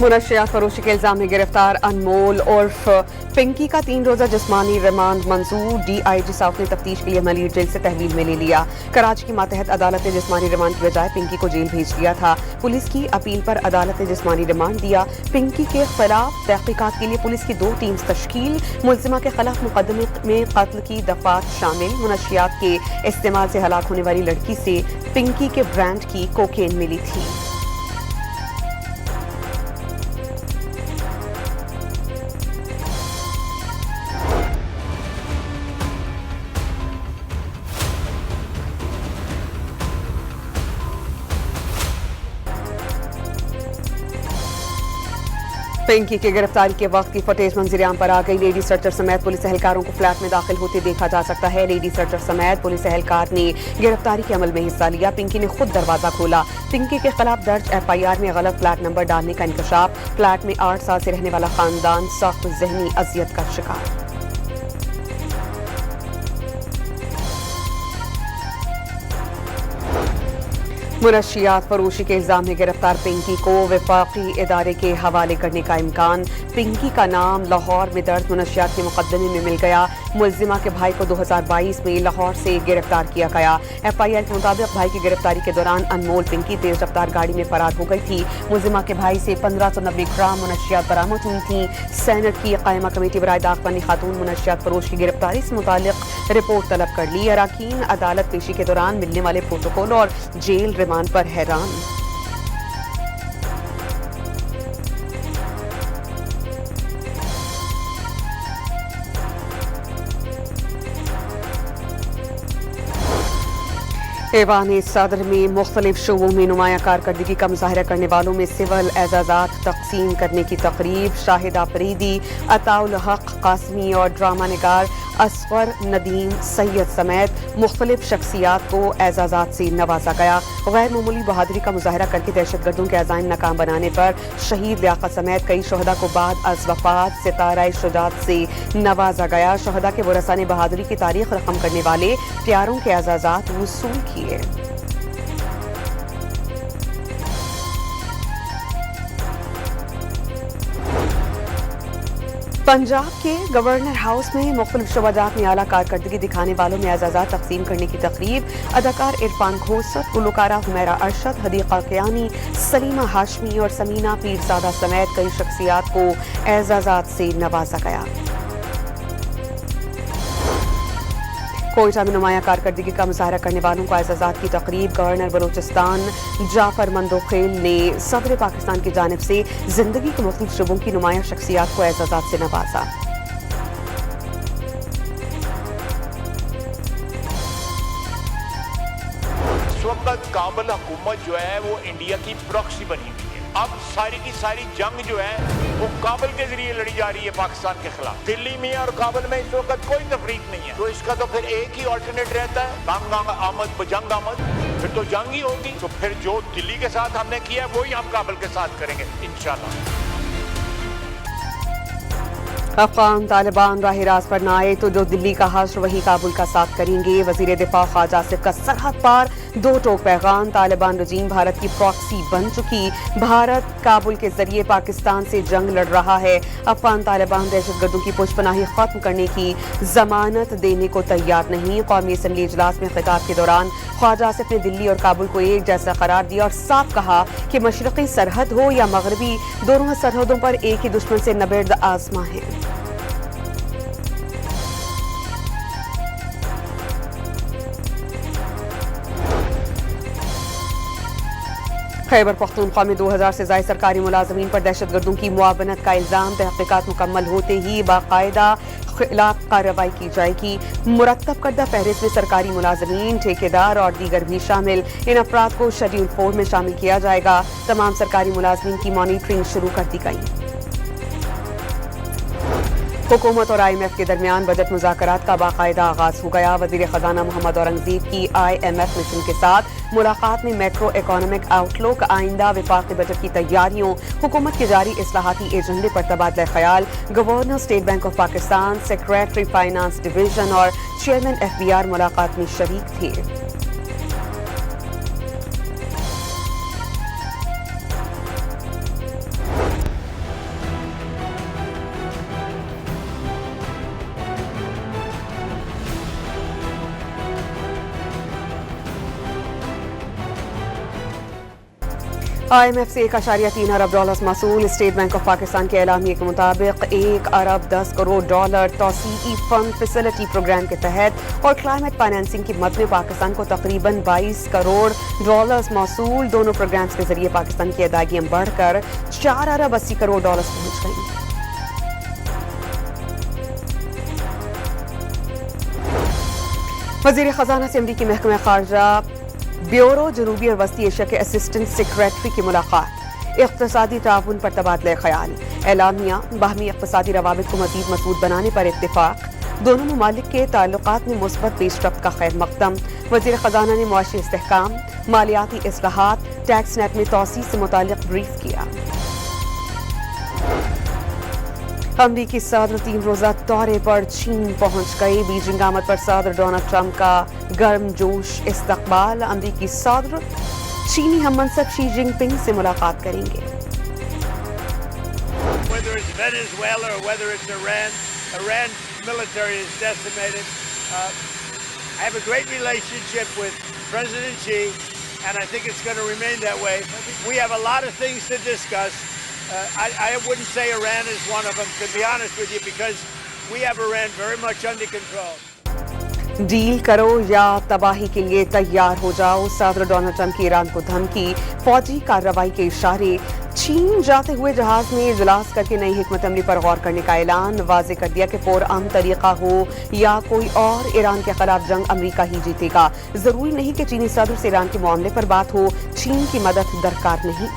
منشیات فروشی کے الزام میں گرفتار انمول عرف پنکی کا 3 روزہ جسمانی ریمانڈ منظور. ڈی آئی جی ساؤتھ نے تفتیش کے لیے ملیٹ جیل سے تحویل میں لے لیا. کراچی کی ماتحت عدالت نے جسمانی ریمانڈ کی بجائے پنکی کو جیل بھیج دیا تھا. پولیس کی اپیل پر عدالت نے جسمانی ریمانڈ دیا. پنکی کے خلاف تحقیقات کے لیے پولیس کی 2 ٹیمز تشکیل. ملزمہ کے خلاف مقدمے میں قتل کی دفعات شامل. منشیات کے استعمال سے ہلاک ہونے والی لڑکی سے پنکی کے برانڈ کی کوکین ملی تھی. پنکی کی گرفتاری کے وقت کی فوٹیج منظر عام پر آ گئی. لیڈی سرچر سمیت پولیس اہلکاروں کو فلیٹ میں داخل ہوتے دیکھا جا سکتا ہے. لیڈی سرچر سمیت پولیس اہلکار نے گرفتاری کے عمل میں حصہ لیا. پنکی نے خود دروازہ کھولا. پنکی کے خلاف درج ایف آئی آر میں غلط فلیٹ نمبر ڈالنے کا انکشاف. فلیٹ میں 8 سال سے رہنے والا خاندان سخت ذہنی اذیت کا شکار. منشیات فروشی کے الزام میں گرفتار پنکی کو وفاقی ادارے کے حوالے کرنے کا امکان. پنکی کا نام لاہور میں درج منشیات کے مقدمے میں مل گیا. ملزمہ کے بھائی کو 2022 میں لاہور سے گرفتار کیا گیا. ایف آئی آر کے مطابق بھائی کی گرفتاری کے دوران انمول پنکی تیز رفتار گاڑی میں فرار ہو گئی تھی. ملزمہ کے بھائی سے 1590 گرام منشیات برآمد ہوئی تھیں. سینٹ کی قائمہ کمیٹی برائے داغبانی خاتون منشیات فروش کی گرفتاری سے متعلق رپورٹ طلب کر لی. اراکین عدالت پیشی کے دوران ملنے والے پروٹوکول اور جیل ریمانڈ پر حیران. ایوان صدر میں مختلف شعبوں میں نمایاں کارکردگی کا مظاہرہ کرنے والوں میں سول اعزازات تقسیم کرنے کی تقریب. شاہد آفریدی، عطاء الحق قاسمی اور ڈرامہ نگار اصغر ندیم سید سمیت مختلف شخصیات کو اعزازات سے نوازا گیا. غیر معمولی بہادری کا مظاہرہ کر کے دہشت گردوں کے عزائم ناکام بنانے پر شہید لیاقت سمیت کئی شہداء کو بعد از وفات ستارہ شجاعت سے نوازا گیا. شہداء کے ورثاء نے بہادری کی تاریخ رقم کرنے والے پیاروں کے اعزازات وصول کیے. پنجاب کے گورنر ہاؤس میں مختلف شعبہ جات میں اعلیٰ کارکردگی دکھانے والوں میں اعزازات تقسیم کرنے کی تقریب. اداکار عرفان گھوسٹ، گلوکارہ حمیرہ ارشد، حدیقہ کیانی، سلیمہ ہاشمی اور سمینہ پیرزادہ سمیت کئی شخصیات کو اعزازات سے نوازا گیا. کوئٹہ میں نمایاں کارکردگی کا مظاہرہ کرنے والوں کو اعزازات کی تقریب. گورنر بلوچستان جعفر مندوخیل نے صدر پاکستان کی جانب سے زندگی کے مختلف شعبوں کی نمایاں شخصیات کو اعزازات سے نوازا. اس وقت کابل حکومت جو ہے وہ انڈیا کی پراکسی بنی ہوئی ہے. اب ساری کی ساری جنگ جو ہے وہ کابل کے ذریعے لڑی جا رہی ہے پاکستان کے خلاف. دلی میں اور کابل میں اس وقت کوئی تفریق نہیں ہے. تو اس کا تو پھر ایک ہی آلٹرنیٹ رہتا ہے، تنگ آمد بجنگ آمد. پھر تو جنگ ہی ہوگی. تو پھر جو دلی کے ساتھ ہم نے کیا وہی ہم کابل کے ساتھ کریں گے انشاءاللہ. افغان طالبان راہ راست پر نہ آئے تو جو دلی کا حشر وہی کابل کا ساتھ کریں گے. وزیر دفاع خواجہ آصف کا سرحد پار 2 ٹوک پیغام. طالبان رجیم بھارت کی پراکسی بن چکی. بھارت کابل کے ذریعے پاکستان سے جنگ لڑ رہا ہے. افغان طالبان دہشت گردوں کی پشت پناہی ختم کرنے کی ضمانت دینے کو تیار نہیں. قومی اسمبلی اجلاس میں خطاب کے دوران خواجہ آصف نے دلی اور کابل کو ایک جیسا قرار دیا اور صاف کہا کہ مشرقی سرحد ہو یا مغربی، دونوں سرحدوں پر ایک ہی دشمن سے نبرد آزما ہے. خیبر پختونخوا میں 2000 سے زائد سرکاری ملازمین پر دہشت گردوں کی معاونت کا الزام. تحقیقات مکمل ہوتے ہی باقاعدہ خلاف کارروائی کی جائے گی. مرتب کردہ فہرست میں سرکاری ملازمین، ٹھیکیدار اور دیگر بھی شامل. ان افراد کو شیڈول 4 میں شامل کیا جائے گا. تمام سرکاری ملازمین کی مانیٹرنگ شروع کر دی گئی. حکومت اور آئی ایم ایف کے درمیان بجٹ مذاکرات کا باقاعدہ آغاز ہو گیا. وزیر خزانہ محمد اورنگزیب کی آئی ایم ایف مشن کے ساتھ ملاقات میں میکرو اکنامک آؤٹ لک، آئندہ وفاقی بجٹ کی تیاریوں، حکومت کے جاری اصلاحاتی ایجنڈے پر تبادلہ خیال. Governor state bank of Pakistan, secretary finance division اور چیئرمین ایف بی آر ملاقات میں شریک تھے. IMF से $1.3 अरब मसूल। स्टेट बैंक ऑफ पाकिस्तान के एलामिये के मुताबिक $1.10 करोड़ तौसीई फंड फैसिलिटी प्रोग्राम के तहत और क्लाइमेट फाइनेंसिंग की मद में पाकिस्तान को तकरीबन $22 करोड़ मसूल। दोनों प्रोग्राम्स के जरिए पाकिस्तान की अदायगियां बढ़कर $4.80 करोड़ पहुंच गई। वज़ीर ख़ज़ाना से अमरीकी महकमा ख़ारजा ब्यूरो जनूबी और वस्ती एशिया के असिस्टेंट सेक्रेटरी की मुलाकात। इक़्तिसादी ताउन पर तबादला ख़याल। एलामिया बाहमी इक़्तिसादी रवाबित को मज़ीद मज़बूत बनाने पर इत्तेफ़ाक़। दोनों ममालिक के ताल्लुकात में मुस्बत पेशरफ्त का खैर मक़दम। वज़ीर ख़ज़ाना ने मुआशी इस्तेहकाम, मालियाती इस्लाहात, टैक्स नेट में तोसी से मुताल्लिक़ ब्रीफ किया। अमरीकी सदर 3 रोज़ा दौरे पर चीन पहुंच गए। बीजिंग आमद पर सदर डोनाल्ड ट्रंप का गर्मजोश इस्तकबाल। अमरीकी सदर चीनी हममंसब शी जिनपिंग से मुलाकात करेंगे। Whether it's Venezuela or whether it's Iran, Iran's military is decimated. I have a great relationship with President Xi, and I think it's going to remain that way. We have a lot of things to discuss. I wouldn't say Iran is one of them, to be honest with you, because we have Iran very much under control. Deal करो या तबाही के लिए तैयार हो जाओ। सदर Donald Trump की ईरान को धमकी, फौजी कार्रवाई के इशारे। चीन जाते हुए जहाज में इजलास करके नई हिकमत अमली पर गौर करने का ऐलान। वाज़े कर दिया कि पुरअमन तरीका हो या कोई और, ईरान के खिलाफ जंग अमरीका ही जीतेगा। जरूरी नहीं कि चीनी सदर से ईरान के मामले पर बात हो, चीन की मदद दरकार नहीं।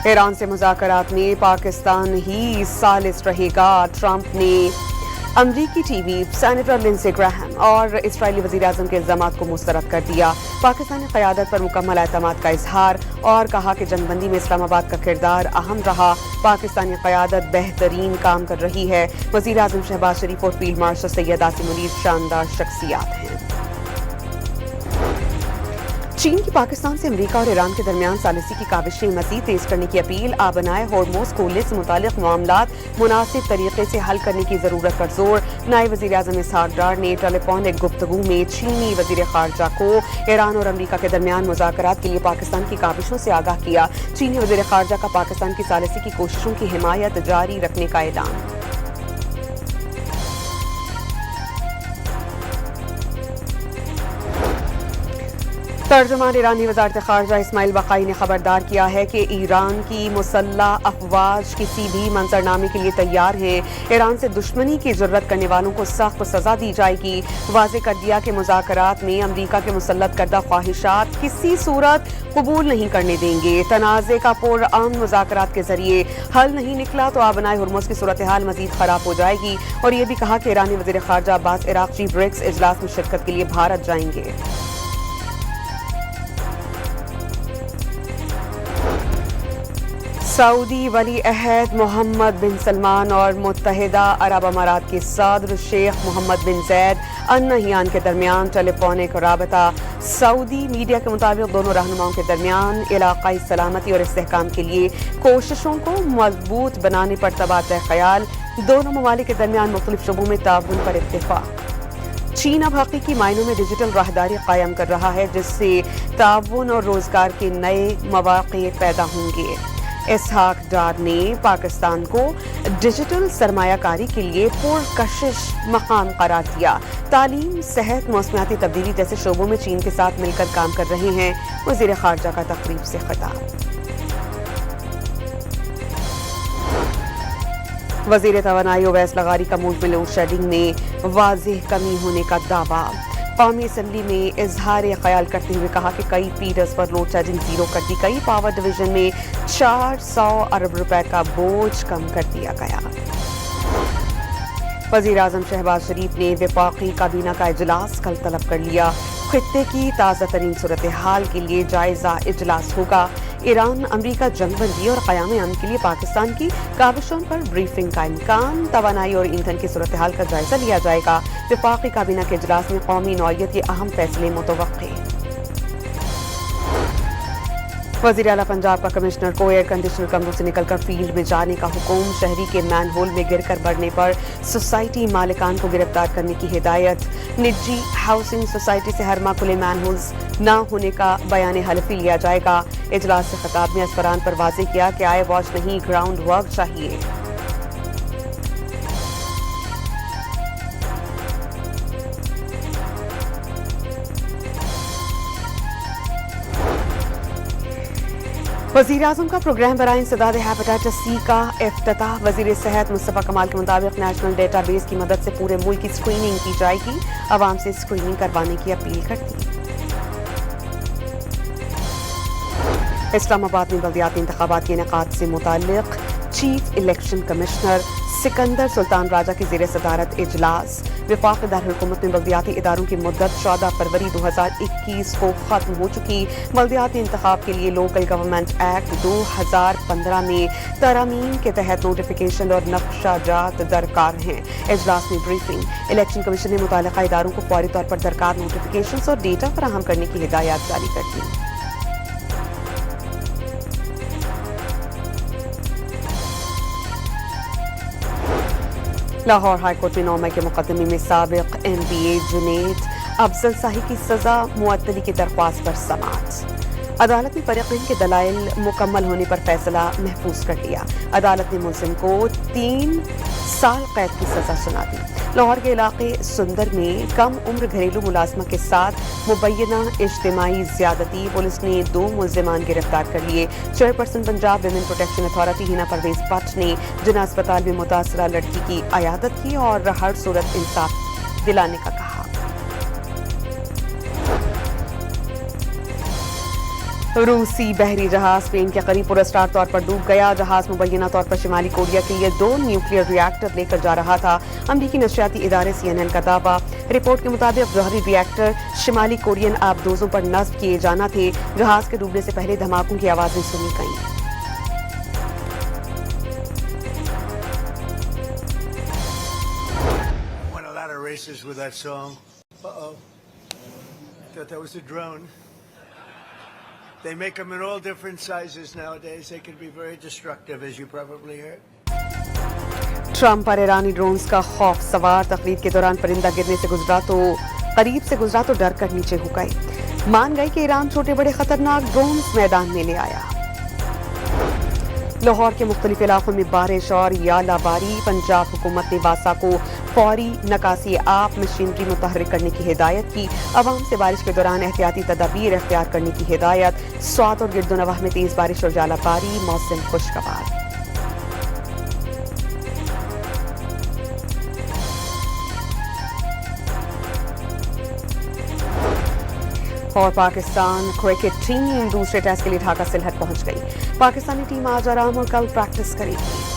ईरान से मुज़ाकरात में पाकिस्तान ही सालिस रहेगा। ट्रंप ने अमरीकी टीवी सेनेटर लिंडसे ग्राहम और इस्राएली वज़ीर आज़म के इल्ज़ामात को मुस्तरद कर दिया। पाकिस्तानी क़यादत पर मुकम्मल एतमाद का इजहार और कहा कि जंगबंदी में इस्लामाबाद का किरदार अहम रहा। पाकिस्तानी क़यादत बेहतरीन काम कर रही है। वज़ीर आज़म शहबाज शरीफ और फील्ड मार्शल सैयद आसिम मुनीर शानदार शख्सियात हैं। चीन की पाकिस्तान से अमेरिका और ईरान के दरमियान सालिसी की काविशें मज़ीद तेज करने की अपील। आबनाए होर्मुज़ खोलने से मुतालिक मामलात मुनासिब तरीके से हल करने की ज़रूरत पर जोर। नायब वज़ीर आज़म इसहाक डार ने टेलीफोनिक गुफ्तगू में चीनी वज़ीर ख़ारजा को ईरान और अमेरिका के दरमियान मुज़ाकरात के लिए पाकिस्तान की काविशों से आगाह किया। चीनी वज़ीर ख़ारजा का पाकिस्तान की सालिसी की कोशिशों की हिमायत जारी रखने का ऐलान। तर्जुमान ईरानी वज़ारत ख़ारजा इस्माइल बक़ाई ने खबरदार किया है कि ईरान की मुसल्लह अफ़वाज किसी भी मंजरनामे के लिए तैयार हैं। ईरान से दुश्मनी की ज़रूरत करने वालों को सख्त सज़ा दी जाएगी। वाज़े कर दिया कि मुज़ाकरात में अमरीका के मुसल्लत करदा ख्वाहिशात किसी सूरत कबूल नहीं करने देंगे। तनाज़े का पुरअमन मुज़ाकरात के जरिए हल नहीं निकला तो आबनाए हुर्मुज़ की सूरत हाल मज़ीद ख़राब हो जाएगी। और ये भी कहा कि ईरानी वज़ीर ख़ारजा अब्बास इराक़ची ब्रिक्स इजलास में शिरकत के लिए भारत जाएंगे। सऊदी वली अहद मोहम्मद बिन सलमान और मुत्तहिदा अरब अमारात के सदर शेख मोहम्मद बिन ज़ैद अल नहियान के दरमियान टेलीफोनिक राबता। सऊदी मीडिया के मुताबिक दोनों रहनुमाओं के दरमियान इलाक़ाई सलामती और इस्तेहकाम के लिए कोशिशों को मजबूत बनाने पर तबादला ख़याल। दोनों ममालिक के दरमियान मुख्तलिफ शोबों में ताउन पर इत्तेफाक। चीन अब हकीकी मायनों में डिजिटल राहदारी कायम कर रहा है, जिससे ताउन और रोजगार के नए मौक़े पैदा होंगे। इसहाक डार ने पाकिस्तान को डिजिटल सरमायाकारी के लिए पुरकशिश मकाम करार दिया। तालीम, सेहत, मौसमियाती तब्दीली जैसे शोबों में चीन के साथ मिलकर काम कर रहे हैं। वज़ीर ख़ारजा का तक़रीब से खिताब। वज़ीर तवानाई ओवैस लगारी का मुल्क में लोड शेडिंग में वाज़ेह कमी होने का दावा। कौमी असम्बली में इजहार ख्याल करते हुए कहा कि कई फीडर्स पर लोड शेडिंग जीरो कर दी गई। पावर डिवीजन में 400 अरब रुपए का बोझ कम कर दिया गया। वज़ीर आज़म शहबाज शरीफ ने वफाकी काबीना का इजलास कल तलब कर लिया। खित्ते की ताज़ा तरीन सूरत हाल के लिए जायजा इजलास होगा। ईरान अमरीका जंगबंदी और क़याम अमन के लिए पाकिस्तान की काविशों पर ब्रीफिंग का इम्कान। तवानाई और ईंधन की सूरत हाल का जायजा लिया जाएगा। वफाकी काबीना के इजलास में कौमी नौइयत के अहम फैसले मुतवक्के। वज़ीर आला पंजाब का कमिश्नर को एयर कंडीशनर कमरों से निकलकर फील्ड में जाने का हुक्म। शहरी के मैन होल में गिरकर बढ़ने पर सोसाइटी मालिकान को गिरफ्तार करने की हिदायत। निजी हाउसिंग सोसाइटी से हर माह खुले मैन होल्स न होने का बयान हलफी लिया जाएगा। इजलास से खिताब में असफरान पर वाज़ेह किया कि आई वॉच नहीं, ग्राउंड वर्क चाहिए। वज़ीर आज़म का प्रोग्राम बराए इंसदाद हेपेटाइटिस सी का इफ्तिताह। वज़ीर सेहत मुस्तफ़ा कमाल के मुताबिक नेशनल डेटा बेस की मदद से पूरे मुल्क की स्क्रीनिंग की जाएगी। आवाम से स्क्रीनिंग करवाने की अपील करती। इस्लामाबाद में बल्दियाती इंतखाबात के इनेकाद से मुताल्लिक chief election commissioner Sikandar Sultan Raja की ज़ेर सदारत इजलास। वफाक दारकूमत में बल्दियाती इदारों की मुद्दत 14 फरवरी 2021 को खत्म हो चुकी। बल्दियाती इंतखाब के लिए लोकल गवर्नमेंट एक्ट 2015 में तरमीम के तहत नोटिफिकेशन और नक्शा जात दरकार हैं। इजलास में ब्रीफिंग। इलेक्शन कमीशन ने मुताल्लिका इदारों को फौरी तौर पर दरकार नोटिफिकेशन और डेटा फराहम करने की हिदायत जारी कर दी। लाहौर हाई कोर्ट में 9 मई के मुकदमे में साबिक MBA जुनैद अफजल शाही की सजा मुअत्तली की दरख्वास्त पर समाअत। अदालत ने फरीक़ैन के दलाइल मुकम्मल होने पर फैसला महफूज कर लिया। अदालत ने मुलजिम को 3 साल कैद की सजा सुना दी। लाहौर के इलाके सुंदर में कम उम्र घरेलू मुलाजमा के साथ मुबैना इज्तिमाई ज़्यादती। पुलिस ने 2 मुलजिमान गिरफ्तार कर लिए। Chairperson Punjab women protection authority Hina Pervez Butt ने जिना अस्पताल में मुतासरा लड़की की अयादत की और हर सूरत इंसाफ दिलाने का कहा। रूसी बहरी जहाज स्पेन के करीब पुरस्कार तौर पर डूब गया। जहाज मुबैना तौर पर शिमाली कोरिया के लिए 2 न्यूक्लियर रिएक्टर लेकर जा रहा था। अमरीकी नशरियाती इदारे CNN का दावा। रिपोर्ट के मुताबिक जौहरी रिएक्टर शिमाली कोरियन आबदोजों पर नस्ब किए जाना थे। जहाज के डूबने से पहले धमाकों की आवाजें सुनी गईं। Races with that song. I thought that was a drone. They make them in all different sizes nowadays. They can be very destructive, as you probably heard. Trump पर ईरानी ड्रोन्स का खौफ सवार। तकरीर के दौरान परिंदा गिरने से करीब से गुजरा तो डर कर नीचे हो गए। मान गए कि ईरान छोटे बड़े खतरनाक ड्रोन्स मैदान में ले आया। लाहौर के मुख्तलिफ इलाकों में बारिश और यालाबारी। पंजाब हुकूमत ने वासा को फौरी नकासी आप मशीनरी मुतहर्रिक करने की हिदायत की। अवाम से बारिश के दौरान एहतियाती तदाबीर इख्तियार करने की हिदायत। स्वात और गिरदोनवाह में तेज बारिश और यालाबारी। मौसम खुशगवार। और पाकिस्तान क्रिकेट टीम दूसरे टेस्ट के लिए ढाका सिलहट पहुंच गई। पाकिस्तानी टीम आज आराम और कल प्रैक्टिस करेगी।